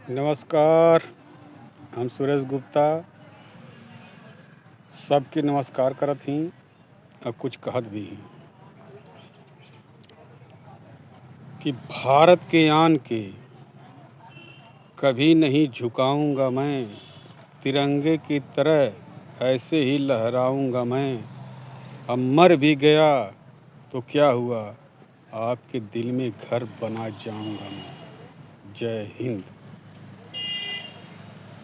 नमस्कार। हम सुरेश गुप्ता सबके नमस्कार करत ही और कुछ कहत भी ही कि भारत के आन के कभी नहीं झुकाऊंगा मैं, तिरंगे की तरह ऐसे ही लहराऊंगा मैं। अब मर भी गया तो क्या हुआ, आपके दिल में घर बना जाऊंगा मैं। जय हिंद।